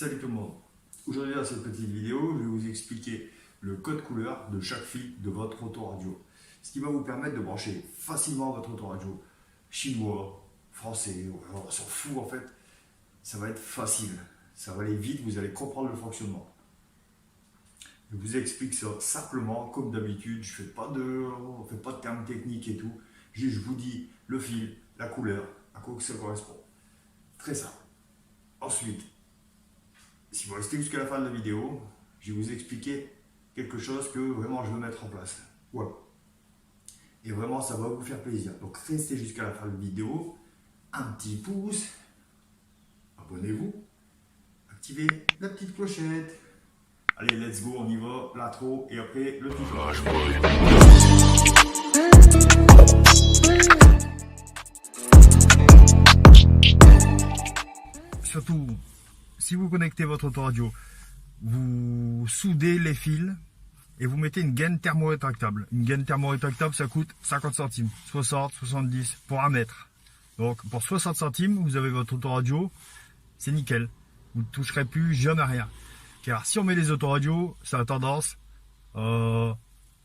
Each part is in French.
Salut tout le monde. Aujourd'hui dans cette petite vidéo, je vais vous expliquer le code couleur de chaque fil de votre autoradio. Ce qui va vous permettre de brancher facilement votre autoradio chinois, français, on s'en fout en fait. Ça va être facile, ça va aller vite, vous allez comprendre le fonctionnement. Je vous explique ça simplement, comme d'habitude, on ne fait pas de termes techniques et tout. Juste, je vous dis le fil, la couleur, à quoi que ça correspond. Très simple. Ensuite, si vous restez jusqu'à la fin de la vidéo, je vais vous expliquer quelque chose que vraiment je veux mettre en place. Voilà. Et vraiment, ça va vous faire plaisir. Donc, restez jusqu'à la fin de la vidéo. Un petit pouce. Abonnez-vous. Activez la petite clochette. Allez, let's go, on y va. L'intro et après le tuto. Surtout, si vous connectez votre autoradio, vous soudez les fils et vous mettez une gaine thermorétractable. Une gaine thermorétractable, ça coûte 50 centimes, 60, 70 pour 1 mètre. Donc pour 60 centimes, vous avez votre autoradio, c'est nickel. Vous ne toucherez plus jamais à rien. Car si on met les autoradios, ça a tendance à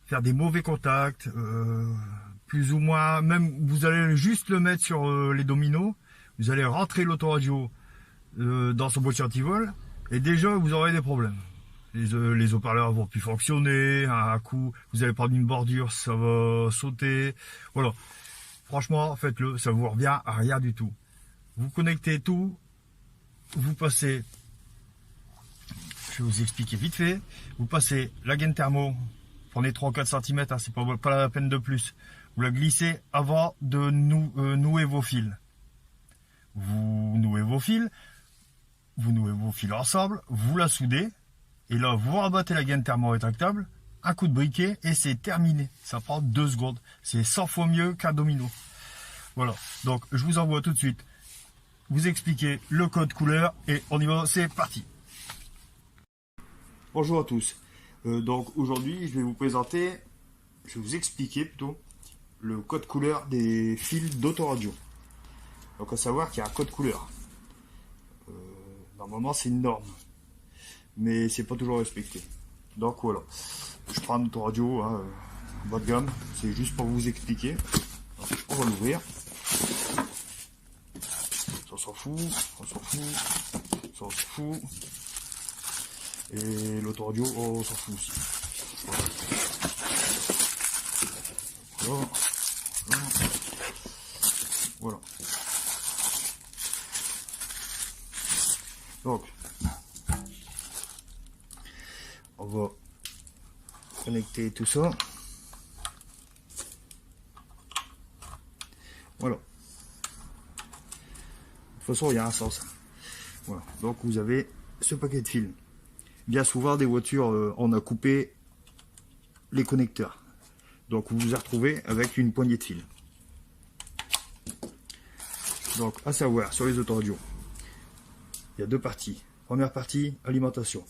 faire des mauvais contacts, plus ou moins, même vous allez juste le mettre sur les dominos, vous allez rentrer l'autoradio dans son boîtier anti-vol et déjà vous aurez des problèmes. Les haut-parleurs vont plus fonctionner, un coup vous allez prendre une bordure, ça va sauter. Voilà, franchement faites-le, ça vous revient à rien du tout. Vous connectez tout, vous passez, je vais vous expliquer vite fait, vous passez la gaine thermo, prenez 3 ou 4 cm, hein, c'est pas la peine de plus, vous la glissez avant de nouer vos fils. Vous nouez vos fils ensemble, vous la soudez, et là vous rabattez la gaine thermorétractable, un coup de briquet et c'est terminé. Ça prend 2 secondes. C'est 100 fois mieux qu'un domino. Voilà, donc je vous envoie tout de suite vous expliquer le code couleur et on y va, c'est parti. Bonjour à tous. Donc aujourd'hui je vais vous expliquer plutôt le code couleur des fils d'autoradio. Donc à savoir qu'il y a un code couleur. Normalement c'est une norme, mais c'est pas toujours respecté. Donc voilà, je prends un autoradio bas de gamme, c'est juste pour vous expliquer. Donc, on va l'ouvrir. Ça s'en fout, on s'en fout, ça s'en fout. Et l'autoradio, on s'en fout aussi. Voilà. Voilà. Donc, on va connecter tout ça. Voilà. De toute façon, il y a un sens. Voilà. Donc, vous avez ce paquet de fils. Bien souvent, des voitures, on a coupé les connecteurs. Donc, vous vous retrouvez avec une poignée de fils. Donc, à savoir, sur les autoradios, il y a 2 parties. Première partie, alimentation.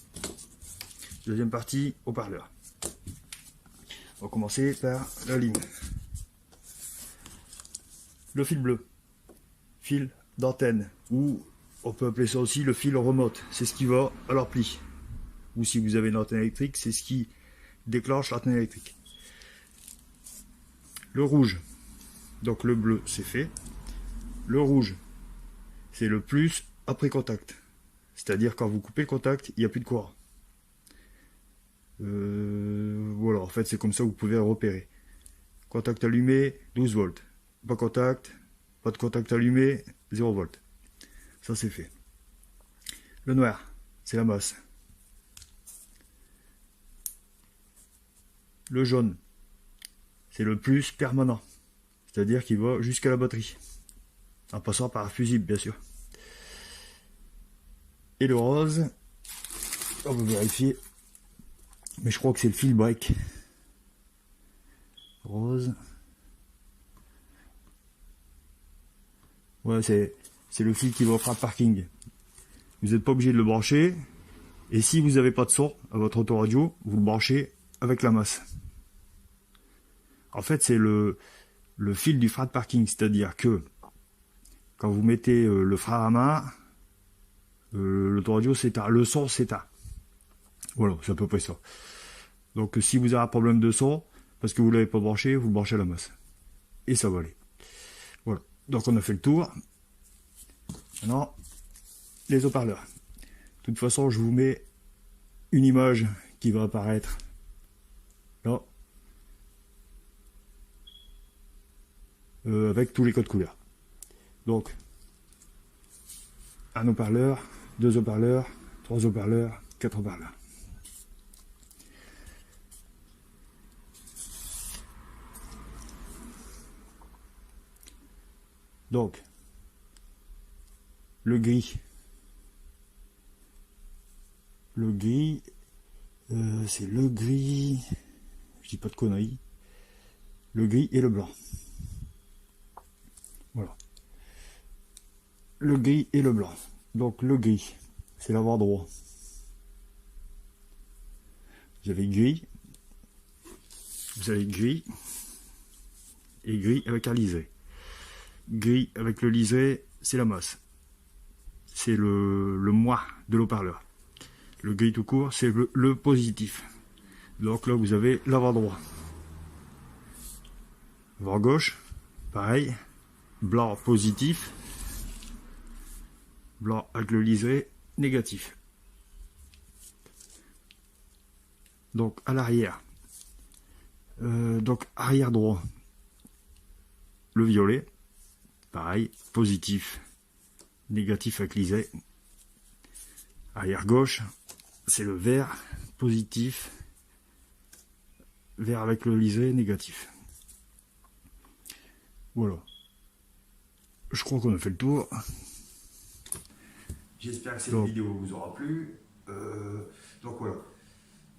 Deuxième partie, haut-parleur. On va commencer par la ligne. Le fil bleu, fil d'antenne, ou on peut appeler ça aussi le fil remote. C'est ce qui va à l'ampli. Ou si vous avez une antenne électrique, c'est ce qui déclenche l'antenne électrique. Le rouge, donc le bleu, c'est fait. Le rouge, c'est le plus après contact. C'est-à-dire quand vous coupez le contact, il n'y a plus de courant. Voilà, en fait c'est comme ça que vous pouvez repérer. Contact allumé, 12 volts. Pas de contact allumé, 0 volts. Ça c'est fait. Le noir, c'est la masse. Le jaune, c'est le plus permanent. C'est-à-dire qu'il va jusqu'à la batterie. En passant par un fusible, bien sûr. Et le rose, on va vérifier. Mais je crois que c'est le fil break. Rose. Ouais, c'est le fil qui va au frein de parking. Vous n'êtes pas obligé de le brancher. Et si vous n'avez pas de son à votre autoradio, vous le branchez avec la masse. En fait, c'est le fil du frein de parking. C'est-à-dire que quand vous mettez le frein à main, L'autoradio s'éteint, le son s'éteint. Voilà, c'est à peu près ça. Donc si vous avez un problème de son, parce que vous ne l'avez pas branché, vous le branchez à la masse. Et ça va aller. Voilà, donc on a fait le tour. Maintenant, les haut-parleurs. De toute façon, je vous mets une image qui va apparaître là, avec tous les codes couleurs. Donc, un haut-parleur, 2 haut-parleurs, 3 haut-parleurs, 4 haut-parleurs. Donc, le gris. Le gris, c'est le gris, je dis pas de conneries, le gris et le blanc. Voilà. Le gris et le blanc. Donc le gris, c'est l'avant droit. Vous avez gris et gris avec un liseré. Gris avec le liseré, c'est la masse. C'est le moi de l'haut-parleur. Le gris tout court, c'est le positif. Donc là, vous avez l'avant droit. Avant gauche, pareil. Blanc positif. Blanc avec le liseré négatif. Donc à l'arrière. Donc arrière droit. Le violet. Pareil. Positif. Négatif avec liseré. Arrière gauche. C'est le vert positif. Vert avec le liseré négatif. Voilà. Je crois qu'on a fait le tour. J'espère que cette vidéo vous aura plu. Donc voilà.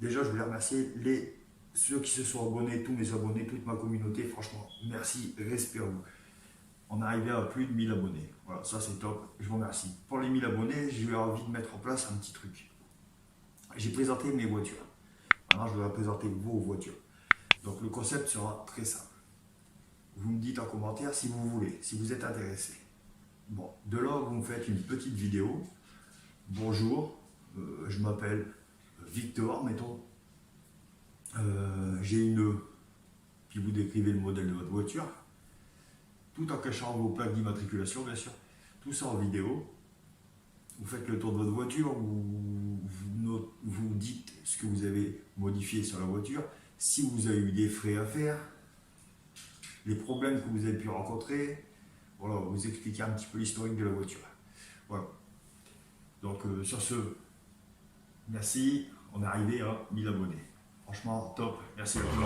Déjà, je voulais remercier ceux qui se sont abonnés, tous mes abonnés, toute ma communauté. Franchement, merci, respect à vous. On est arrivé à plus de 1000 abonnés. Voilà, ça c'est top. Je vous remercie. Pour les 1000 abonnés, j'ai eu envie de mettre en place un petit truc. J'ai présenté mes voitures. Maintenant, je vais présenter vos voitures. Donc le concept sera très simple. Vous me dites en commentaire si vous voulez, si vous êtes intéressé. Bon, de là, vous me faites une petite vidéo. Bonjour, je m'appelle Victor, mettons. J'ai une E, puis vous décrivez le modèle de votre voiture, tout en cachant vos plaques d'immatriculation, bien sûr. Tout ça en vidéo. Vous faites le tour de votre voiture, vous dites ce que vous avez modifié sur la voiture, si vous avez eu des frais à faire, les problèmes que vous avez pu rencontrer. Voilà, vous expliquez un petit peu l'historique de la voiture. Voilà. Donc sur ce, merci, on est arrivé à 1000 abonnés. Franchement, top, merci à vous.